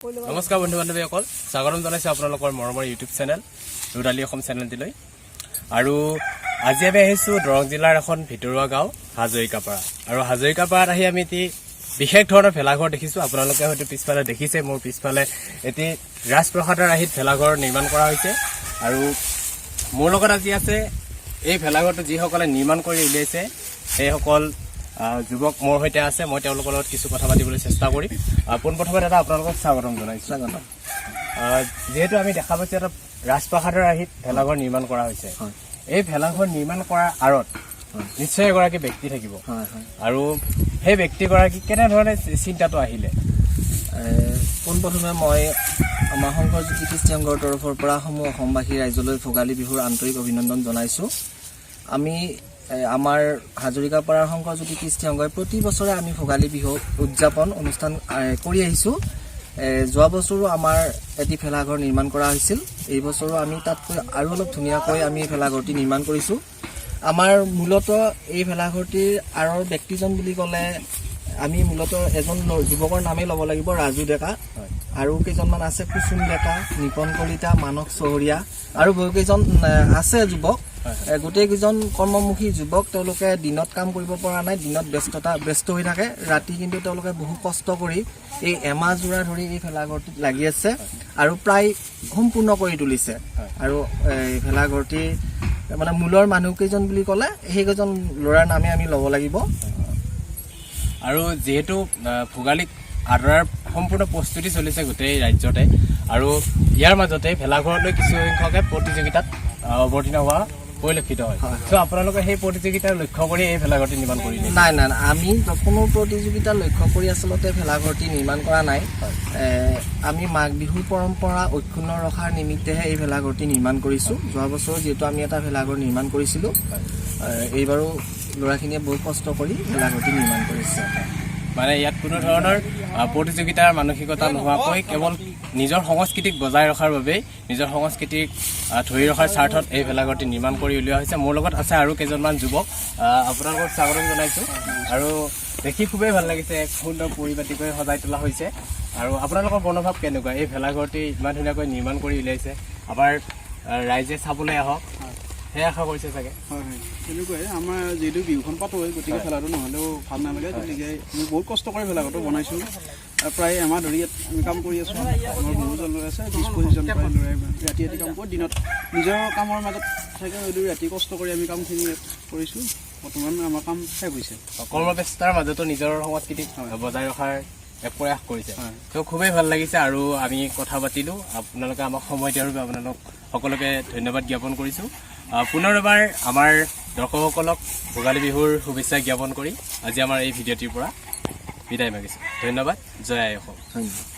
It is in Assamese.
নমস্কাৰ বন্ধু বান্ধৱীসকল, স্বাগতম জনাইছোঁ আপোনালোকৰ মৰমৰ ইউটিউব চেনেল ৰুৰালী অসম চেনেলটিলৈ। আৰু আজি আমি আহিছোঁ দৰং জিলাৰ এখন ভিতৰুৱা গাঁও হাজৰিকাপাৰা। আৰু হাজৰিকাপাৰাত আহি আমি এটি বিশেষ ধৰণৰ ভেলাঘৰ দেখিছোঁ। আপোনালোকে হয়তো পিছফালে দেখিছে, মোৰ পিছফালে এটি ৰাজপ্ৰসাদৰ আৰ্হিত ভেলাঘৰ নিৰ্মাণ কৰা হৈছে। আৰু মোৰ লগত আজি আছে এই ভেলাঘৰটো যিসকলে নিৰ্মাণ কৰি উলিয়াইছে সেইসকল যুৱক মোৰ সৈতে আছে। মই তেওঁলোকৰ লগত কিছু কথা পাতিবলৈ চেষ্টা কৰিম। পোনপ্ৰথমে দাদা আপোনালোকক স্বাগতম জনাইছোঁ। স্বাগতম। যিহেতু আমি দেখা পাইছোঁ এটা ৰাজপ্ৰসাদৰ আৰ্হিত ভেলাঘৰ নিৰ্মাণ কৰা হৈছে। এই ভেলাঘৰ নিৰ্মাণ কৰাৰ আঁৰত নিশ্চয় এগৰাকী ব্যক্তি থাকিব, আৰু সেই ব্যক্তিগৰাকী কেনেধৰণে চিন্তাটো আহিলে? পোনপ্ৰথমে মই আমাৰ সংঘজ্যোতি কৃষ্টি সংঘৰ তৰফৰ পৰা সমূহ অসমবাসী ৰাইজলৈ ভোগালী বিহুৰ আন্তৰিক অভিনন্দন জনাইছোঁ। আমি আমাৰ হাজৰিকাপাৰাৰ সংঘজ্যোতি কৃষ্টি সংঘই প্ৰতি বছৰে আমি ভোগালী বিহু উদযাপন অনুষ্ঠান কৰি আহিছোঁ। যোৱা বছৰো আমাৰ এটি ভেলাঘৰ নিৰ্মাণ কৰা হৈছিল। এই বছৰো আমি তাতকৈ আৰু অলপ ধুনীয়াকৈ আমি ভেলাঘৰটি নিৰ্মাণ কৰিছোঁ। আমাৰ মূলতঃ এই ভেলাঘৰটিৰ আঁৰৰ ব্যক্তিজন বুলি ক'লে আমি মূলতঃ এজন যুৱকৰ নামেই ল'ব লাগিব, ৰাজু ডেকা। আৰু কেইজনমান আছে, কুচুম ডেকা, নিপন কলিতা, মানস চহৰীয়া আৰু বহুকেইজন আছে যুৱক। গোটেইকেইজন কৰ্মমুখী যুৱক। তেওঁলোকে দিনত কাম কৰিব পৰা নাই, দিনত ব্যস্ত হৈ থাকে। ৰাতি কিন্তু তেওঁলোকে বহু কষ্ট কৰি এই এমাহ জোৰা ধৰি এই ভেলাঘৰটিত লাগি আছে আৰু প্ৰায় সম্পূৰ্ণ কৰি তুলিছে। আৰু এই ভেলাঘৰটি মানে মূলৰ মানুহকেইজন বুলি ক'লে সেইকেইজন ল'ৰাৰ নামে আমি ল'ব লাগিব। আৰু যিহেতু ভোগালীক আদৰাৰ সম্পূৰ্ণ প্ৰস্তুতি চলিছে গোটেই ৰাজ্যতে, আৰু ইয়াৰ মাজতে ভেলাঘৰলৈ কিছু সংখ্যকে প্ৰতিযোগিতাত অৱতীৰ্ণ হোৱা পৰিলক্ষিত হয়। ত' আপোনালোকে সেই প্ৰতিযোগিতাৰ লক্ষ্য কৰি এই ভেলাঘৰটি নিৰ্মাণ কৰিলে? নাই, আমি কোনো প্ৰতিযোগিতা লক্ষ্য কৰি আচলতে ভেলাঘৰটি নিৰ্মাণ কৰা নাই। আমি মাঘ বিহুৰ পৰম্পৰা অক্ষুণ্ণ ৰখাৰ নিমিত্তেহে এই ভেলাঘৰটি নিৰ্মাণ কৰিছোঁ। যোৱা বছৰ যিহেতু আমি এটা ভেলাঘৰ নিৰ্মাণ কৰিছিলোঁ, এইবাৰো ল'ৰাখিনিয়ে বহু কষ্ট কৰি ভেলাঘৰটি নিৰ্মাণ কৰিছে। মানে ইয়াত কোনো ধৰণৰ প্ৰতিযোগিতাৰ মানসিকতা নোহোৱাকৈ কেৱল নিজৰ সংস্কৃতিক বজাই ৰখাৰ বাবেই, নিজৰ সংস্কৃতিক ধৰি ৰখাৰ স্বাৰ্থত এই ভেলাঘৰটি নিৰ্মাণ কৰি উলিওৱা হৈছে। মোৰ লগত আছে আৰু কেইজনমান যুৱক, আপোনালোকক স্বাগতম জনাইছোঁ। আৰু দেখি খুবেই ভাল লাগিছে, এক সুন্দৰ পৰিপাটিকৈ সজাই তোলা হৈছে। আৰু আপোনালোকৰ মনোভাৱ কেনেকুৱা? এই ভেলাঘৰটি ইমান ধুনীয়াকৈ নিৰ্মাণ কৰি উলিয়াইছে, আমাৰ ৰাইজে চাবলৈ আহক সেই আশা কৰিছে চাগে? হয়, তেনেকুৱাই। আমাৰ যিহেতু বিহুখন পাতো হয়, গতিকে ভেলাটো নহ'লেও ভাল নালাগে। গতিকে আমি বহুত কষ্ট কৰি ভেলাঘৰটো বনাইছোঁ। প্ৰায় এমাহ ধৰি ইয়াত আমি কাম কৰি আছোঁ। আমাৰ বহুজন ল'ৰা আছে, 20-25জন প্ৰায় ল'ৰাই ৰাতি কাম কৰি দিনত নিজৰ কামৰ মাজত থাকে যদিও ৰাতি কষ্ট কৰি আমি কামখিনি কৰিছোঁ। বৰ্তমান আমাৰ কাম শেষ হৈছে। কৰ্মব্যস্ততাৰ মাজতো নিজৰ সংস্কৃতিক বজাই ৰখাৰ এক প্ৰয়াস কৰিছে। ত' খুবেই ভাল লাগিছে। আৰু আমি কথা পাতিলোঁ, আপোনালোকে আমাক সময় দিয়াৰ বাবে আপোনালোক সকলোকে ধন্যবাদ জ্ঞাপন কৰিছোঁ। পুনৰ এবাৰ আমাৰ দৰ্শকসকলক ভোগালী বিহুৰ শুভেচ্ছা জ্ঞাপন কৰি আজি আমাৰ এই ভিডিঅ'টিৰ পৰা বিদায় মাগিছোঁ। ধন্যবাদ। জয় আই অসম। ধন্যবাদ।